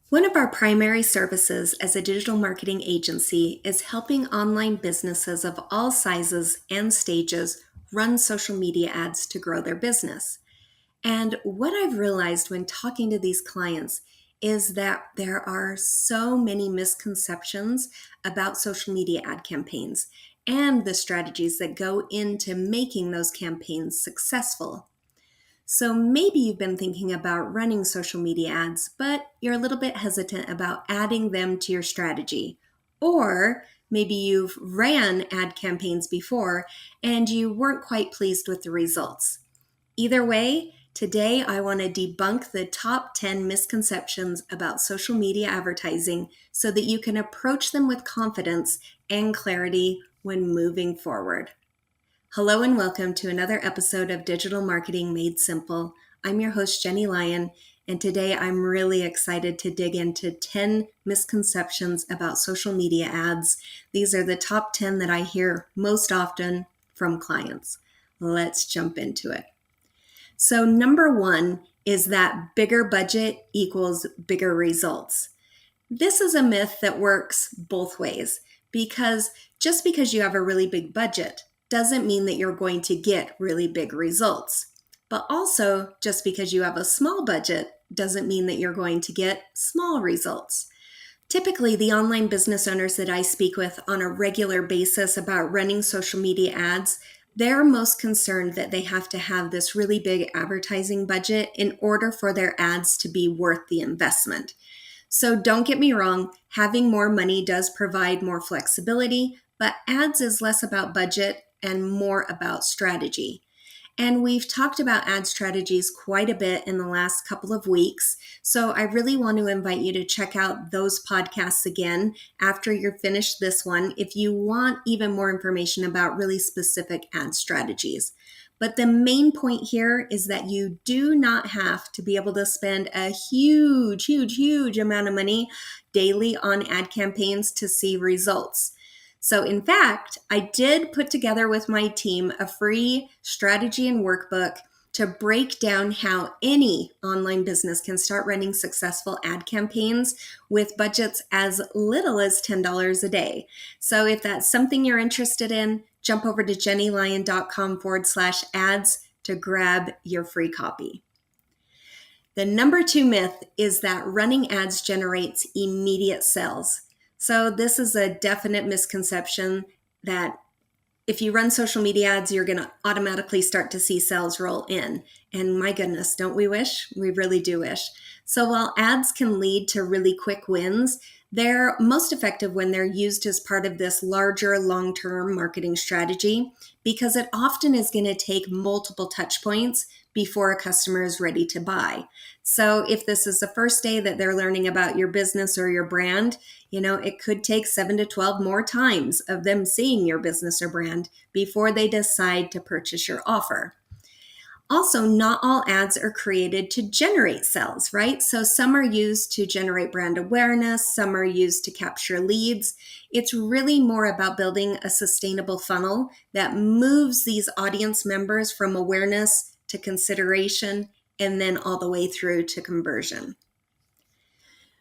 One of our primary services as a digital marketing agency is helping online businesses of all sizes and stages run social media ads to grow their business. And what I've realized when talking to these clients is that there are so many misconceptions about social media ad campaigns and the strategies that go into making those campaigns successful. So maybe you've been thinking about running social media ads, but you're a little bit hesitant about adding them to your strategy. Or maybe you've ran ad campaigns before and you weren't quite pleased with the results. Either way, today I want to debunk the top 10 misconceptions about social media advertising so that you can approach them with confidence and clarity when moving forward. Hello and welcome to another episode of Digital Marketing Made Simple. I'm your host, Jennie Lyon, and today I'm really excited to dig into 10 misconceptions about social media ads. These are the top 10 that I hear most often from clients. Let's jump into it. So number one is that bigger budget equals bigger results. This is a myth that works both ways because just because you have a really big budget doesn't mean that you're going to get really big results. But also, just because you have a small budget doesn't mean that you're going to get small results. Typically, the online business owners that I speak with on a regular basis about running social media ads, they're most concerned that they have to have this really big advertising budget in order for their ads to be worth the investment. So don't get me wrong, having more money does provide more flexibility, but ads is less about budget and more about strategy. And we've talked about ad strategies quite a bit in the last couple of weeks. So I really want to invite you to check out those podcasts again after you're finished this one if you want even more information about really specific ad strategies. But the main point here is that you do not have to be able to spend a huge amount of money daily on ad campaigns to see results. So in fact, I did put together with my team a free strategy and workbook to break down how any online business can start running successful ad campaigns with budgets as little as $10 a day. So if that's something you're interested in, jump over to jennielyon.com/ads to grab your free copy. The number two myth is that running ads generates immediate sales. So this is a definite misconception that if you run social media ads, you're going to automatically start to see sales roll in. And my goodness, don't we wish? We really do wish. So while ads can lead to really quick wins, they're most effective when they're used as part of this larger long-term marketing strategy because it often is going to take multiple touch points before a customer is ready to buy. So if this is the first day that they're learning about your business or your brand, it could take 7 to 12 more times of them seeing your business or brand before they decide to purchase your offer. Also, not all ads are created to generate sales, right? So some are used to generate brand awareness, some are used to capture leads. It's really more about building a sustainable funnel that moves these audience members from awareness to consideration and then all the way through to conversion.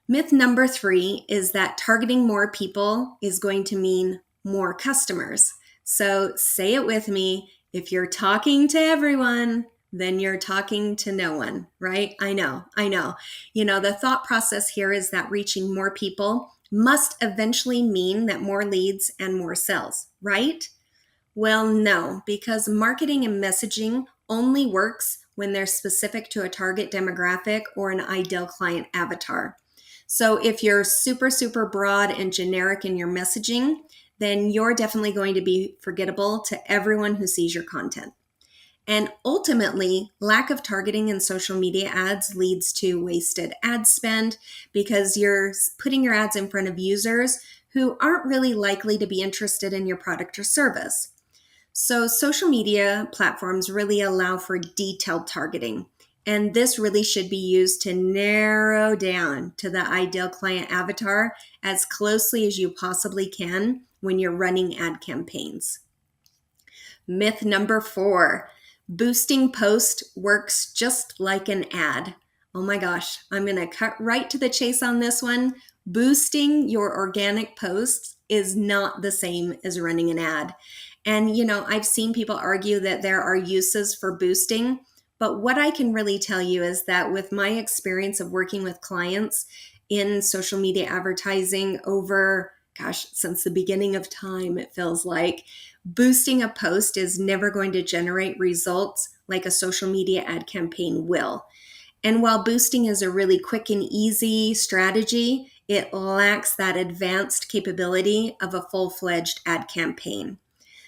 Myth number 3 is that targeting more people is going to mean more customers. So say it with me, if you're talking to everyone, then you're talking to no one, right? I know. The thought process here is that reaching more people must eventually mean that more leads and more sales, right? Well, no, because marketing and messaging only works when they're specific to a target demographic or an ideal client avatar. So if you're super broad and generic in your messaging, then you're definitely going to be forgettable to everyone who sees your content. And ultimately, lack of targeting in social media ads leads to wasted ad spend because you're putting your ads in front of users who aren't really likely to be interested in your product or service. So social media platforms really allow for detailed targeting. And this really should be used to narrow down to the ideal client avatar as closely as you possibly can when you're running ad campaigns. Myth number 4, boosting post works just like an ad. Oh my gosh, I'm going to cut right to the chase on this one. Boosting your organic posts is not the same as running an ad. And, I've seen people argue that there are uses for boosting, but what I can really tell you is that with my experience of working with clients in social media advertising over, gosh, since the beginning of time, it feels like boosting a post is never going to generate results like a social media ad campaign will. And while boosting is a really quick and easy strategy, it lacks that advanced capability of a full-fledged ad campaign.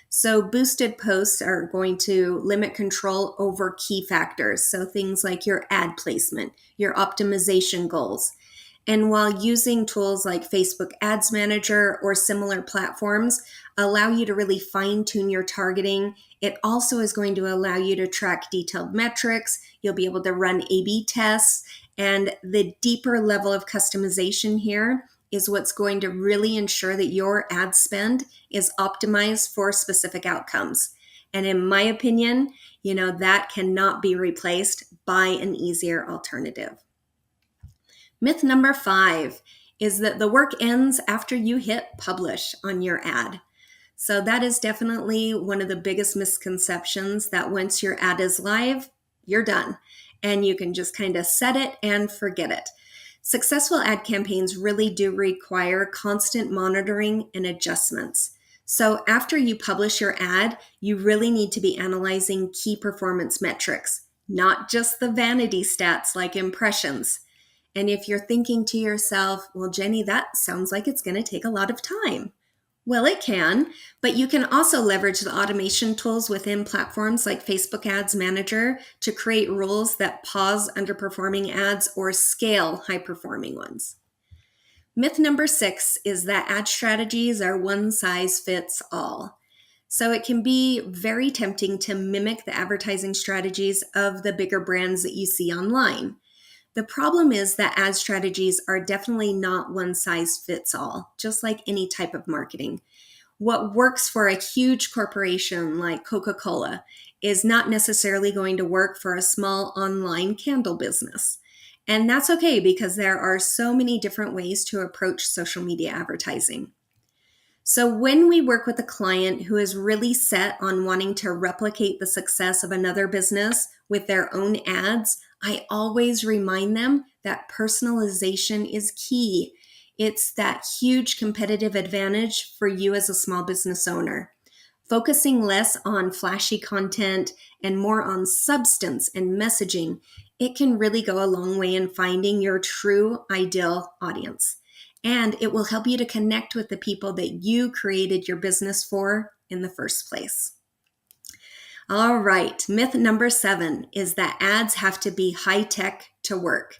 So boosted posts are going to limit control over key factors. So things like your ad placement, your optimization goals. And while using tools like Facebook Ads Manager or similar platforms allow you to really fine tune your targeting, it also is going to allow you to track detailed metrics. You'll be able to run A/B tests, and the deeper level of customization here is what's going to really ensure that your ad spend is optimized for specific outcomes. And in my opinion, that cannot be replaced by an easier alternative. Myth number 5 is that the work ends after you hit publish on your ad. So that is definitely one of the biggest misconceptions, that once your ad is live, you're done and you can just kind of set it and forget it. Successful ad campaigns really do require constant monitoring and adjustments. So after you publish your ad, you really need to be analyzing key performance metrics, not just the vanity stats like impressions. And if you're thinking to yourself, well, Jennie, that sounds like it's going to take a lot of time. Well, it can, but you can also leverage the automation tools within platforms like Facebook Ads Manager to create rules that pause underperforming ads or scale high-performing ones. Myth number 6 is that ad strategies are one size fits all. So it can be very tempting to mimic the advertising strategies of the bigger brands that you see online. The problem is that ad strategies are definitely not one size fits all, just like any type of marketing. What works for a huge corporation like Coca-Cola is not necessarily going to work for a small online candle business. And that's okay, because there are so many different ways to approach social media advertising. So when we work with a client who is really set on wanting to replicate the success of another business with their own ads, I always remind them that personalization is key. It's that huge competitive advantage for you as a small business owner. Focusing less on flashy content and more on substance and messaging, it can really go a long way in finding your true ideal audience. And it will help you to connect with the people that you created your business for in the first place. All right, myth number 7 is that ads have to be high tech to work.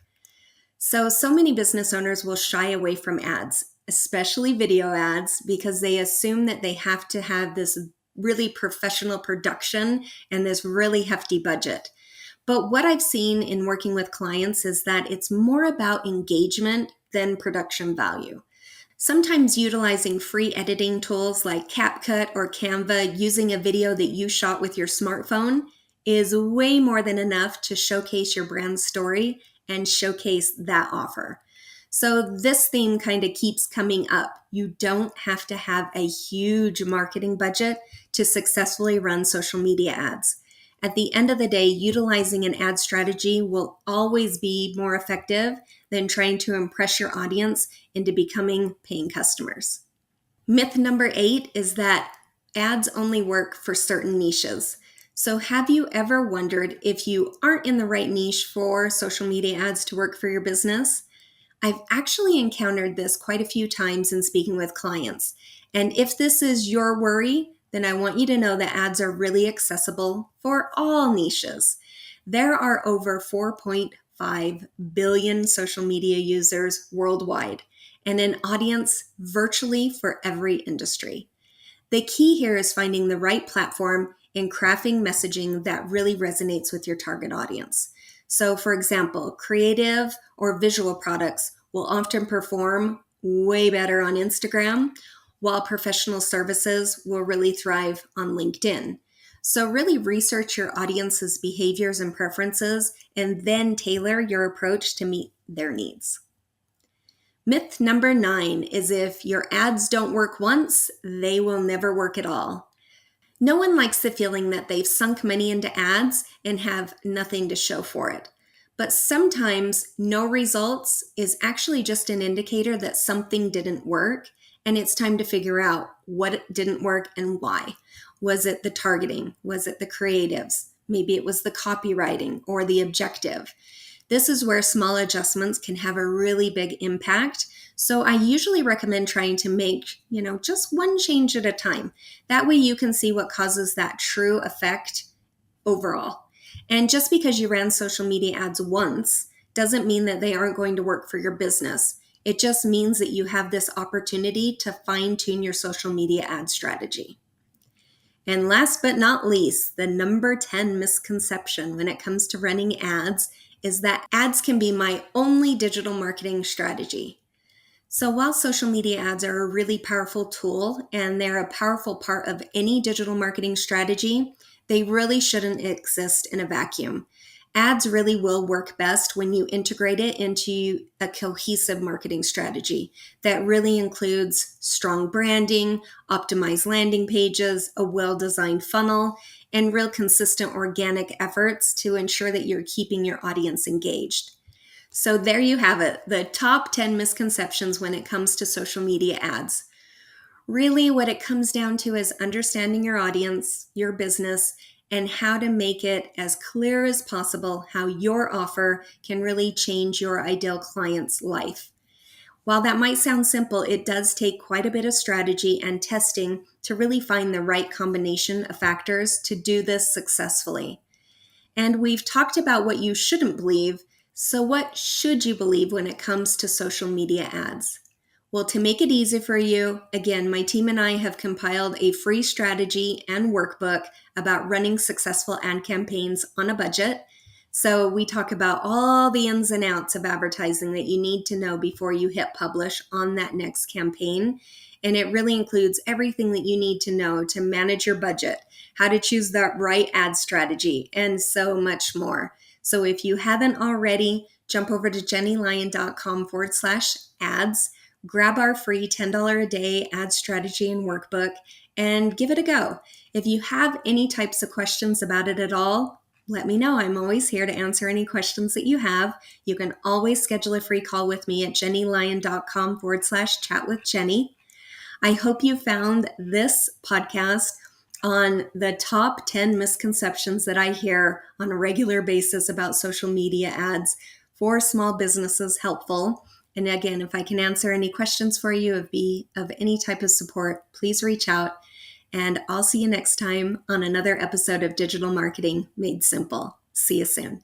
So many business owners will shy away from ads, especially video ads, because they assume that they have to have this really professional production and this really hefty budget. But what I've seen in working with clients is that it's more about engagement than production value. Sometimes utilizing free editing tools like CapCut or Canva using a video that you shot with your smartphone is way more than enough to showcase your brand story and showcase that offer. So this theme kind of keeps coming up. You don't have to have a huge marketing budget to successfully run social media ads. At the end of the day, utilizing an ad strategy will always be more effective than trying to impress your audience into becoming paying customers. Myth number 8 is that ads only work for certain niches. So have you ever wondered if you aren't in the right niche for social media ads to work for your business? I've actually encountered this quite a few times in speaking with clients. And if this is your worry, then I want you to know that ads are really accessible for all niches. There are over 4.5 billion social media users worldwide, and an audience virtually for every industry. The key here is finding the right platform and crafting messaging that really resonates with your target audience. So, for example, creative or visual products will often perform way better on Instagram, while professional services will really thrive on LinkedIn. So really research your audience's behaviors and preferences and then tailor your approach to meet their needs. Myth number 9 is if your ads don't work once, they will never work at all. No one likes the feeling that they've sunk money into ads and have nothing to show for it. But sometimes no results is actually just an indicator that something didn't work, and it's time to figure out what didn't work and why. Was it the targeting? Was it the creatives? Maybe it was the copywriting or the objective. This is where small adjustments can have a really big impact. So I usually recommend trying to make, just one change at a time. That way you can see what causes that true effect overall. And just because you ran social media ads once doesn't mean that they aren't going to work for your business. It just means that you have this opportunity to fine-tune your social media ad strategy. And last but not least, the number 10 misconception when it comes to running ads is that ads can be my only digital marketing strategy. So while social media ads are a really powerful tool and they're a powerful part of any digital marketing strategy, they really shouldn't exist in a vacuum. Ads really will work best when you integrate it into a cohesive marketing strategy that really includes strong branding, optimized landing pages, a well-designed funnel, and real consistent organic efforts to ensure that you're keeping your audience engaged. So there you have it, the top 10 misconceptions when it comes to social media ads. Really, what it comes down to is understanding your audience, your business, and how to make it as clear as possible how your offer can really change your ideal client's life. While that might sound simple, it does take quite a bit of strategy and testing to really find the right combination of factors to do this successfully. And we've talked about what you shouldn't believe. So what should you believe when it comes to social media ads? Well, to make it easy for you, again, my team and I have compiled a free strategy and workbook about running successful ad campaigns on a budget. So we talk about all the ins and outs of advertising that you need to know before you hit publish on that next campaign. And it really includes everything that you need to know to manage your budget, how to choose that right ad strategy, and so much more. So if you haven't already, jump over to jennielyon.com/ads, grab our free $10 a day ad strategy and workbook, and give it a go. If you have any types of questions about it at all, let me know. I'm always here to answer any questions that you have. You can always schedule a free call with me at jennielyon.com/chat with Jennie. I hope you found this podcast on the top 10 misconceptions that I hear on a regular basis about social media ads for small businesses helpful. And again, if I can answer any questions for you, or be of any type of support, please reach out. And I'll see you next time on another episode of Digital Marketing Made Simple. See you soon.